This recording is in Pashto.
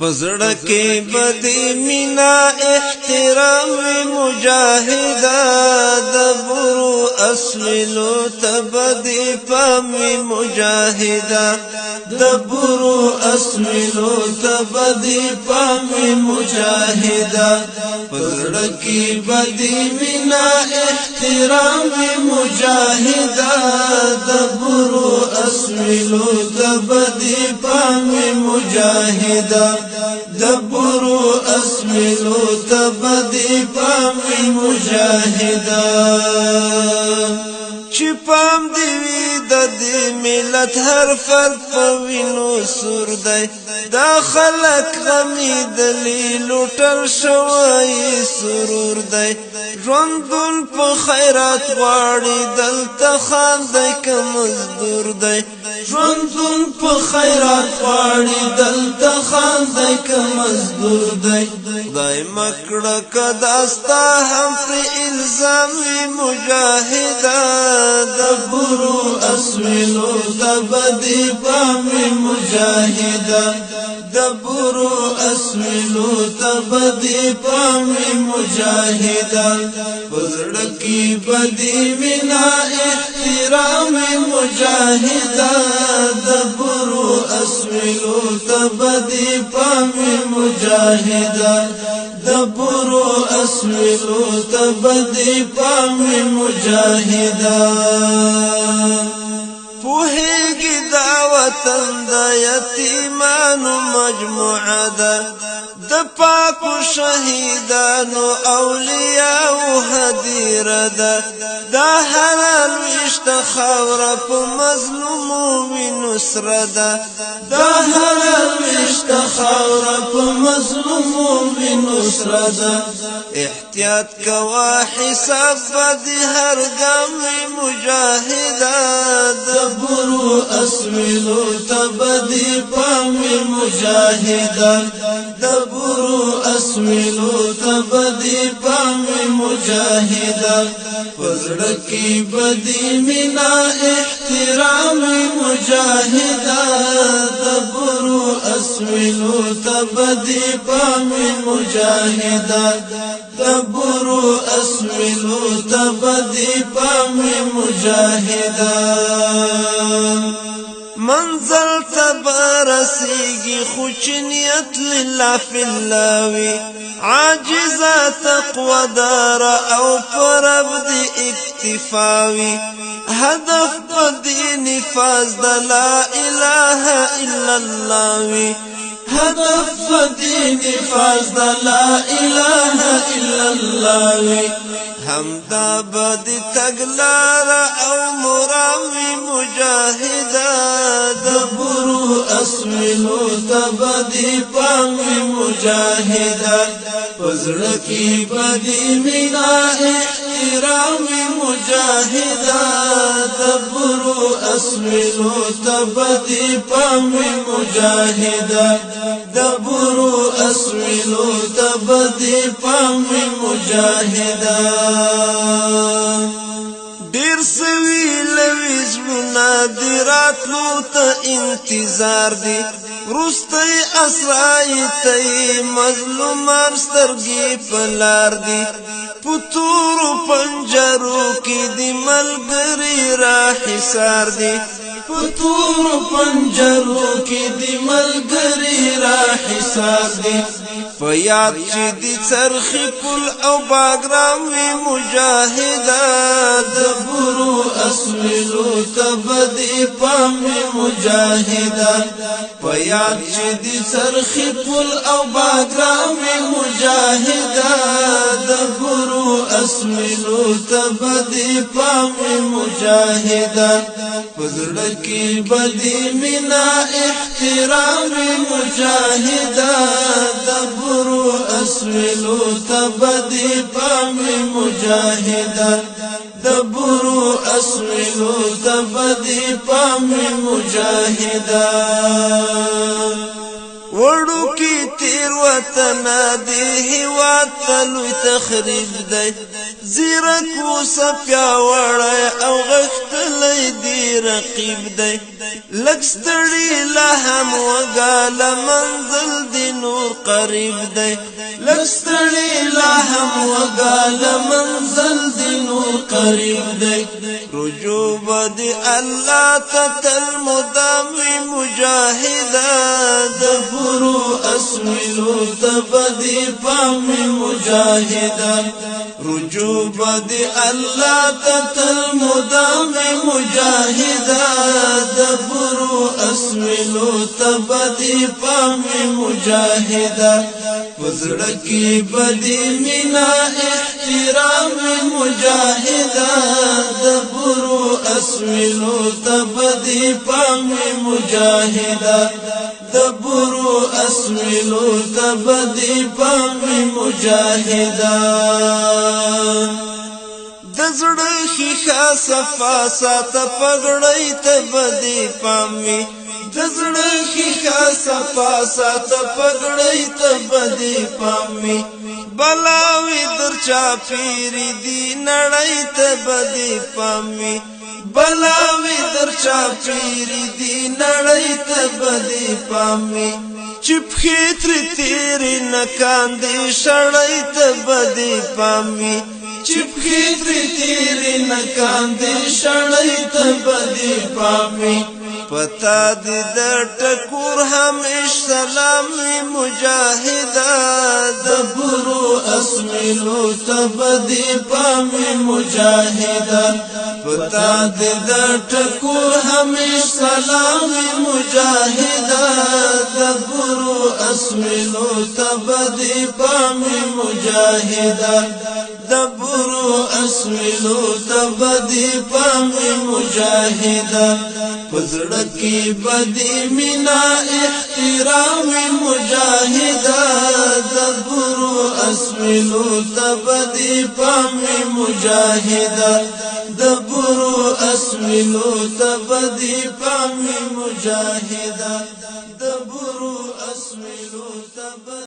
پزړه کې بدی مینا احترام مجاهدا دبرو اسولو تبدی پام مجاهدا دبرو اسولو تبدی پام مجاهدا پزړه کې بدی مینا احترام مجاهدا دبرو اسولو تبدی پام مجاهدا دبرو اسملو تبدی پام مجاهدا چی پام دیوی دا دی ملت هر فرد پوینو سور دی دا خلق غمی دلی لوٹر شوائی سرور دی ژوندون په خیرات غواړي دلته خان دی که مزدور دی ژوندون په خیرات غواړي دلته خان دی که مزدور دی خدای مکړه که داستا هم پرې الزام وي مجاهده دبرو اسولو تبدی پام مجاهده دبرو اسولو تبدی پام مجاهده پزړه کې بدی مینا احترام مجاهده دبرو اسولو تبدی پام مجاهده دبرو اسولو تبدی پام مجاهده پوهیږي دا وطن د یتیمانو مجموعه ده د پاکو شهیدانو اولیاءو هدیره ده دا حلال ویشته خاوره په مظلومو وینو سره ده دا حلال ویشته خاوره په مظلومو وینو سره ده احتیاط کوه حساب بدی هر ګام مجاهده دبرو اسولو تبدی پام مجاهده دبرو اسولو تبدی پام مجاهده پزړه کې بدی مینا احترام مجاهده دبرو اسولو تبدی پام مجاهده دبرو اسولو تبدی پام مجاهده منزل تبرسیگی خوچ نیت لله فی اللهوی عاجزا تقوی دار او پرب دی اکتفاوی هدف بدی نفاذ دا لا اله الا اللهوی هدف بدی نفاذ دا لا اله الا اللهوی همدا بدی تگلارا او مراوی مجاهده دبرو اسولو تبدی پام مجاهده پزړه کې بدی مینا احترام مجاهده دبرو اسولو تبدی پام مجاهده دبرو اسولو تبدی پام مجاهده ډیر سوي لوي زړونه دي راتلو ته انتظار دي وروستی اسرای ته مظلومان سترګې په لار دي په تورو پنجرو کې دي ملګري را حصار دي په تورو پنجرو کې دي ملګري را حصار دي په یاد چې دي څرخي پل او باګرام وي مجاهده دبرو اسولو تبدی پام مجاهده په یاد چې دي څرخي پل او باګرام وي مجاهده دبرو اسولو تبدی پام مجاهده پزړه کې بدی مینا احترام مجاهده دبرو اسولو تبدی پام مجاهده دبرو اسولو تبدی پام مجاهده وړو کې تیر وطن دی هیواد ته لوی تخریب دی زیرک اوسه پیاوړی او غښتلی دی رقیب دی لږ ستړي لا هم وګاله منزل دی نور قریب دی لږ ستړي لا هم وګاله منزل دی نور قریب دی رجوع به د الله ته تل مدام وي مجاهده د برو اسویلو ته به دې پام وي مجاهده رجوع به د الله ته تل مدام وي مجاهده د برو اسویلو ته به دې پام وي مجاهده په زړه کې به دې مینه احترام وي مجاهده د برو اسویلو ته به دې پام وي مجاهده د برو اسویلو ته به دې پام وي مجاهده د زړه ښیښه صفا ساته پګړۍ ته به دې پام وي د زړه ښیښه صفا ساته پګړۍ ته به دې پام وي بلاوي در چاپېرې دي نړۍ ته به دې پام وي بلاوي در چاپېرې دي نړۍ ته به دې پام وي چې پښې ترې تېرې نه کاندې شړۍ ته به دې پام وي چې پښې ترې تېرې نه کاندې شړۍ ته به دې پام وي پتا دې د ټکور همیش سلام وي مجاهده د برو اسویلو ته به دې پام وي مجاهده پتا دې د ټکور همیش سلام وي مجاهده د برو اسویلو ته به دې پام وي مجاهده د برو اسویلو ته به دې پام وي مجاهده په زړه کې به دې مینه احترام وي مجاهده د برو اسویلو ته به دې پام وي مجاهده د برو اسویلو ته به دې پام وي مجاهده د برو اسویلو ته